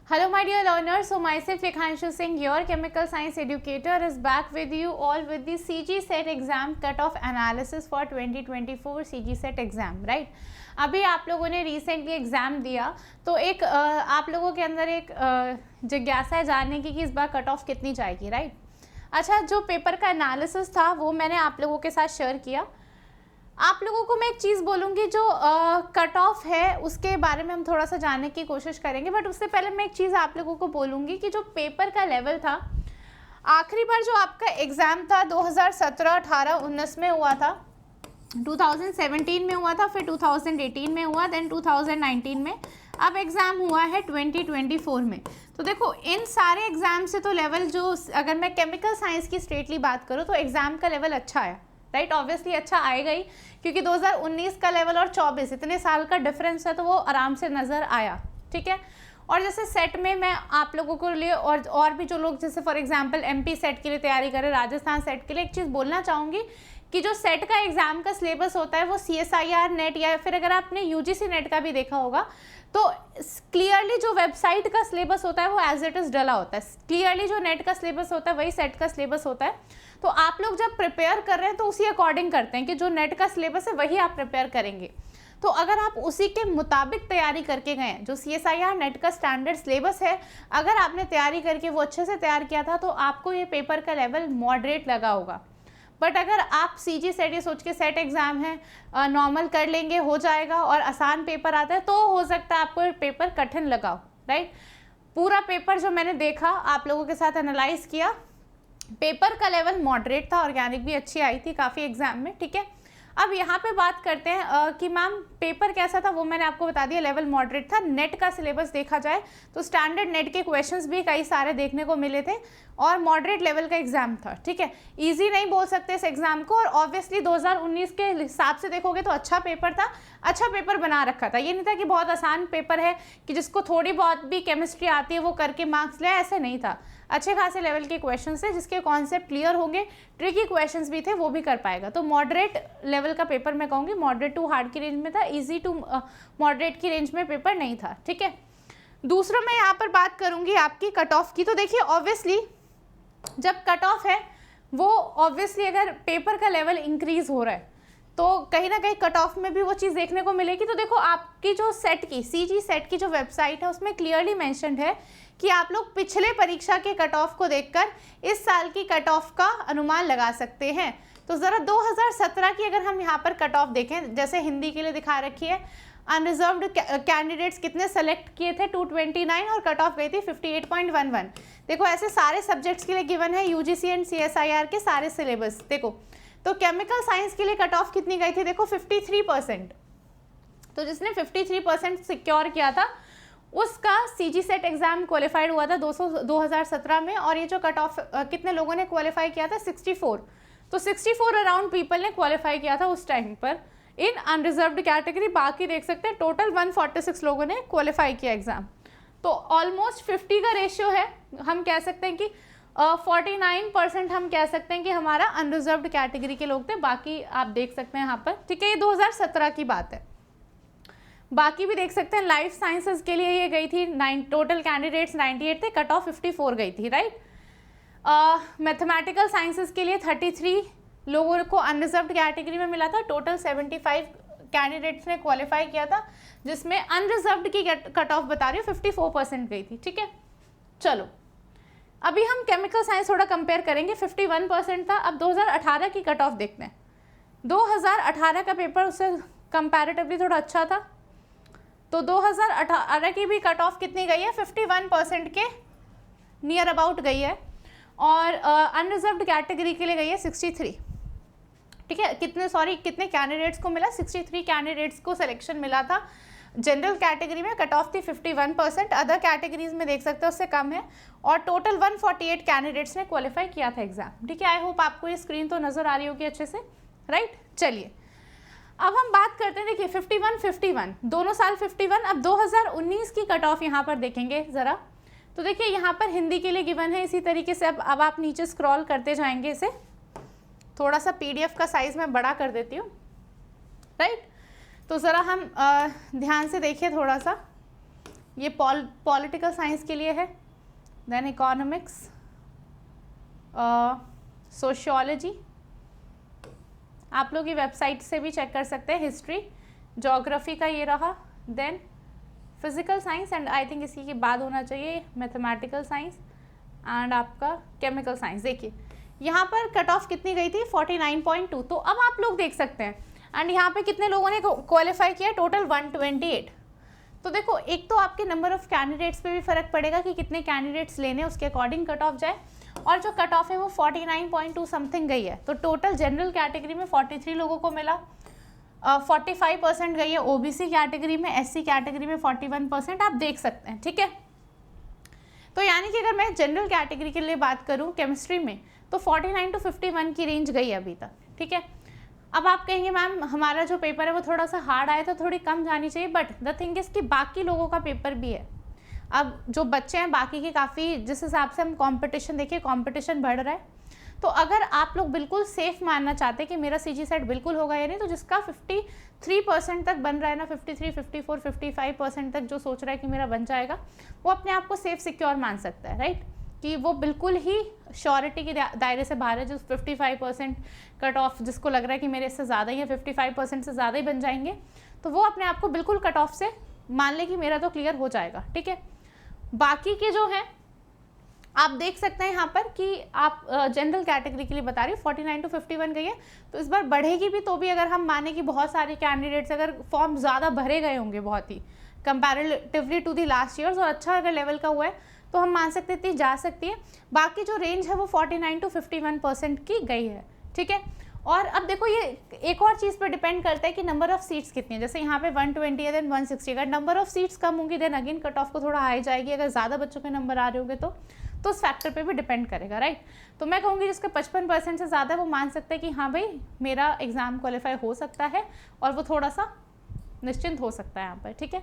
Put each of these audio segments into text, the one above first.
Hello my dear learners, so myself Lekhanshu Singh, your chemical science educator is back with you all with the CG set exam cutoff analysis for 2024 CG set exam, right? अभी आप लोगों ने recently exam दिया तो एक आप लोगों के अंदर एक जिज्ञासा है जानने की कि इस बार कट ऑफ कितनी जाएगी, राइट? अच्छा, जो पेपर का एनालिसिस था वो मैंने आप लोगों के साथ शेयर किया। आप लोगों को मैं एक चीज़ बोलूँगी, जो कट ऑफ है उसके बारे में हम थोड़ा सा जानने की कोशिश करेंगे, बट उससे पहले मैं एक चीज़ आप लोगों को बोलूँगी कि जो पेपर का लेवल था, आखिरी बार जो आपका एग्ज़ाम था 2017, 18, 19 में हुआ था, 2017 में हुआ था, फिर 2018 में हुआ, देन 2019 में, अब एग्ज़ाम हुआ है 2024 में। तो देखो इन सारे एग्ज़ाम से तो लेवल जो, अगर मैं केमिकल साइंस की स्ट्रेटली बात करूँ तो एग्ज़ाम का लेवल अच्छा है, राइट? ऑब्वियसली अच्छा आएगा ही, क्योंकि 2019 का लेवल और 24 इतने साल का डिफरेंस है, तो वो आराम से नज़र आया, ठीक है। और जैसे सेट में मैं आप लोगों को लिए और भी जो लोग जैसे फॉर एग्जांपल एमपी सेट के लिए तैयारी करें, राजस्थान सेट के लिए, एक चीज़ बोलना चाहूँगी कि जो सेट का एग्ज़ाम का सिलेबस होता है वो CSIR नेट या फिर अगर आपने UGC नेट का भी देखा होगा तो क्लियरली जो वेबसाइट का सिलेबस होता है वो एज इट इज़ डला होता है। क्लियरली जो नेट का सिलेबस होता है वही सेट का सिलेबस होता है। तो आप लोग जब प्रिपेयर कर रहे हैं तो उसी अकॉर्डिंग करते हैं कि जो नेट का सिलेबस है वही आप प्रिपेयर करेंगे। तो अगर आप उसी के मुताबिक तैयारी करके गए, जो CSIR नेट का स्टैंडर्ड सिलेबस है, अगर आपने तैयारी करके वो अच्छे से तैयार किया था तो आपको ये पेपर का लेवल मॉडरेट लगा होगा। बट अगर आप CG सेट ये सोच के सेट एग्ज़ाम है नॉर्मल कर लेंगे, हो जाएगा और आसान पेपर आता है, तो हो सकता है आपको पेपर कठिन लगा हो, राइट? पूरा पेपर जो मैंने देखा, आप लोगों के साथ एनालाइज किया, पेपर का लेवल मॉडरेट था, ऑर्गेनिक भी अच्छी आई थी काफ़ी एग्जाम में, ठीक है। अब यहाँ पे बात करते हैं कि मैम पेपर कैसा था, वो मैंने आपको बता दिया, लेवल मॉडरेट था। नेट का सिलेबस देखा जाए तो स्टैंडर्ड नेट के क्वेश्चंस भी कई सारे देखने को मिले थे और मॉडरेट लेवल का एग्जाम था, ठीक है। इजी नहीं बोल सकते इस एग्जाम को, और ऑब्वियसली 2019 के हिसाब से देखोगे तो अच्छा पेपर था, अच्छा पेपर बना रखा था। ये नहीं था कि बहुत आसान पेपर है कि जिसको थोड़ी बहुत भी केमिस्ट्री आती है वो करके मार्क्स ले, ऐसे नहीं था। अच्छे खासे लेवल के क्वेश्चंस थे, जिसके कॉन्सेप्ट क्लियर होंगे, ट्रिकी क्वेश्चंस भी थे, वो भी कर पाएगा। तो मॉडरेट लेवल का पेपर मैं कहूँगी मॉडरेट टू हार्ड की रेंज में था, इजी टू मॉडरेट की रेंज में पेपर नहीं था, ठीक है। दूसरा मैं यहाँ पर बात करूँगी आपकी कट ऑफ की। तो देखिए ऑब्वियसली जब कट ऑफ है वो ऑब्वियसली अगर पेपर का लेवल इंक्रीज हो रहा है तो कहीं ना कहीं कट ऑफ में भी वो चीज़ देखने को मिलेगी। तो देखो आपकी जो सेट की CG सेट की जो वेबसाइट है उसमें क्लियरली मेंशन्ड है कि आप लोग पिछले परीक्षा के कट ऑफ को देखकर इस साल की कट ऑफ का अनुमान लगा सकते हैं। तो ज़रा 2017 की अगर हम यहाँ पर कट ऑफ देखें, जैसे हिंदी के लिए दिखा रखी है, अनरिजर्व्ड कैंडिडेट्स कितने सेलेक्ट किए थे 229 और कट ऑफ गई थी 58.11। देखो ऐसे सारे सब्जेक्ट्स के लिए गिवन है UGC एंड CSIR के सारे सिलेबस। देखो तो केमिकल साइंस के लिए कट ऑफ कितनी गई थी, देखो 53%। तो जिसने 53% सिक्योर किया था उसका CG सेट एग्जाम क्वालिफाइड हुआ था 2017 में, और ये जो कट ऑफ कितने लोगों ने क्वालिफाई किया था 64। तो 64 अराउंड पीपल ने क्वालिफाई किया था उस टाइम पर इन अनरिजर्व्ड कैटेगरी। बाकी देख सकते हैं टोटल 146 लोगों ने क्वालिफाई किया एग्जाम। तो ऑलमोस्ट 50 का रेशियो है, हम कह सकते हैं कि 49% हम कह सकते हैं कि हमारा अनरिजर्व्ड कैटेगरी के लोग थे। बाकी आप देख सकते हैं यहाँ पर, ठीक है, ये 2017 की बात है। बाकी भी देख सकते हैं लाइफ साइंसेज के लिए ये गई थी, टोटल कैंडिडेट्स 98 थे, कट ऑफ 54 गई थी, राइट। मैथमेटिकल साइंसेज के लिए 33 लोगों को अनरिजर्व्ड कैटेगरी में मिला था, टोटल 75 कैंडिडेट्स ने क्वालिफाई किया था, जिसमें अनरिजर्व्ड की कट ऑफ बता रही हूँ 54% गई थी, ठीक है। चलो अभी हम केमिकल साइंस थोड़ा कंपेयर करेंगे, 51% था। अब 2018 की कट ऑफ देखते हैं। 2018 का पेपर उससे कंपैरेटिवली थोड़ा अच्छा था, तो 2018 की भी कट ऑफ कितनी गई है, 51% के नियर अबाउट गई है, और अनरिजर्व्ड कैटेगरी के लिए गई है 63, ठीक है। कितने कैंडिडेट्स को मिला, 63 कैंडिडेट्स को सिलेक्शन मिला था। जनरल कैटेगरी में कट ऑफ थी 51%, अदर कैटेगरीज में देख सकते हो उससे कम है, और टोटल 148 कैंडिडेट्स ने क्वालिफाई किया था एग्जाम, ठीक है। आई होप आपको ये स्क्रीन तो नज़र आ रही होगी अच्छे से, राइट। चलिए अब हम बात करते हैं, देखिए 51 दोनों साल 51। अब 2019 की कट ऑफ यहाँ पर देखेंगे ज़रा, तो देखिए यहाँ पर हिंदी के लिए गिवन है इसी तरीके से। अब आप नीचे स्क्रॉल करते जाएंगे, इसे थोड़ा सा PDF का साइज़ मैं बड़ा कर देती हूँ, राइट। तो ज़रा हम ध्यान से देखिए थोड़ा सा, ये पॉलिटिकल साइंस के लिए है, देन इकोनॉमिक्स, सोशियोलॉजी आप लोग की वेबसाइट से भी चेक कर सकते हैं, हिस्ट्री, ज्योग्राफी का ये रहा, then physical science and I think इसी के बाद होना चाहिए मैथमेटिकल साइंस एंड आपका केमिकल साइंस। देखिए यहाँ पर कट ऑफ कितनी गई थी 49.2, तो अब आप लोग देख सकते हैं एंड यहाँ पे कितने लोगों ने क्वालिफाई किया, टोटल 128। तो देखो एक तो आपके नंबर ऑफ कैंडिडेट्स पे भी फर्क पड़ेगा कि कितने कैंडिडेट्स लेने, उसके अकॉर्डिंग कट ऑफ जाए, और जो कट ऑफ है वो 49.2 समथिंग गई है। तो टोटल जनरल कैटेगरी में 43 लोगों को मिला, 45% गई है ओबीसी कैटेगरी में, एससी कैटेगरी में 41%, आप देख सकते हैं, ठीक है। तो यानी कि अगर मैं जनरल कैटेगरी के लिए बात करूं केमिस्ट्री में तो 49 to 51 की रेंज गई है अभी तक, ठीक है। अब आप कहेंगे मैम हमारा जो पेपर है वो थोड़ा सा हार्ड आया था, थोड़ी कम जानी चाहिए, बट द थिंग इज कि बाकी लोगों का पेपर भी है। अब जो बच्चे हैं बाकी के काफ़ी, जिस हिसाब से हम कंपटीशन देखिए, कंपटीशन बढ़ रहा है, तो अगर आप लोग बिल्कुल सेफ मानना चाहते हैं कि मेरा सीजी सेट बिल्कुल होगा या नहीं, तो जिसका 53% तक बन रहा है ना, 53, 54, 55% तक जो सोच रहा है कि मेरा बन जाएगा, वो अपने आप को सेफ सिक्योर मान सकता है, राइट, कि वो बिल्कुल ही श्योरिटी के दायरे से बाहर है। जो 55% कट ऑफ जिसको लग रहा है कि मेरे इससे ज़्यादा ही है, 55% से ज़्यादा ही बन जाएंगे, तो वो अपने आप को बिल्कुल कट ऑफ से मान ले कि मेरा तो क्लियर हो जाएगा, ठीक है। बाकी के जो हैं आप देख सकते हैं यहाँ पर कि आप जनरल कैटेगरी के लिए बता रही हूँ 49 to 51 गई है, तो इस बार बढ़ेगी भी, तो भी अगर हम माने कि बहुत सारे कैंडिडेट्स अगर फॉर्म ज़्यादा भरे गए होंगे बहुत ही comparatively to the last years, और अच्छा अगर लेवल का हुआ है, तो हम मान सकते इतनी जा सकती है। बाकी जो रेंज है वो 49 to 51% की गई है, ठीक है। और अब देखो ये एक और चीज़ पर डिपेंड करता है कि नंबर ऑफ सीट्स कितनी है। जैसे यहाँ पे 120 है, देन 160, अगर नंबर ऑफ सीट्स कम होंगी देन अगेन कट ऑफ को थोड़ा हाई जाएगी, अगर ज़्यादा बच्चों के नंबर आ रहे होंगे तो उस फैक्टर पे भी डिपेंड करेगा, राइट। तो मैं कहूँगी जिसका 55% से ज़्यादा वो मान सकता है कि हाँ भाई मेरा एग्ज़ाम क्वालिफाई हो सकता है, और वो थोड़ा सा निश्चिंत हो सकता है यहाँ पर, ठीक है।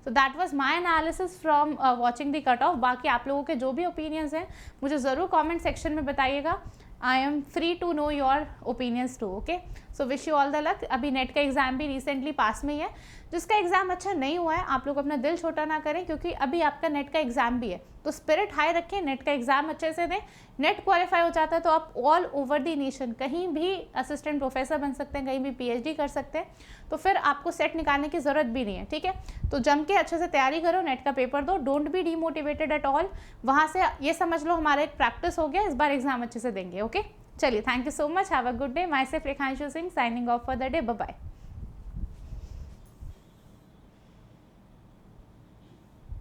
So that was my analysis from watching the cut off. बाकी आप लोगों के जो भी ओपिनियंस हैं मुझे ज़रूर कमेंट सेक्शन में बताइएगा। I am free to know your opinions too, okay. So wish you all the luck. अभी नेट का एग्ज़ाम भी रिसेंटली पास में ही है, जिसका एग्ज़ाम अच्छा नहीं हुआ है आप लोग अपना दिल छोटा ना करें, क्योंकि अभी आपका नेट का एग्ज़ाम भी है, तो स्पिरिट हाई रखें, नेट का एग्ज़ाम अच्छे से दें। नेट क्वालिफाई हो जाता है तो आप ऑल ओवर द नेशन कहीं भी असिस्टेंट प्रोफेसर बन सकते हैं, कहीं भी पीएचडी कर सकते हैं, तो फिर आपको सेट निकालने की ज़रूरत भी नहीं है, ठीक है। तो जम के अच्छे से तैयारी करो, नेट का पेपर दो, don't be demotivated at all. वहाँ से ये समझ लो हमारा एक प्रैक्टिस हो गया, इस बार एग्जाम अच्छे से देंगे, ओके। चलिए, thank you so much, have a good day. Myself Rekhanshu Singh signing off for the day, bye bye.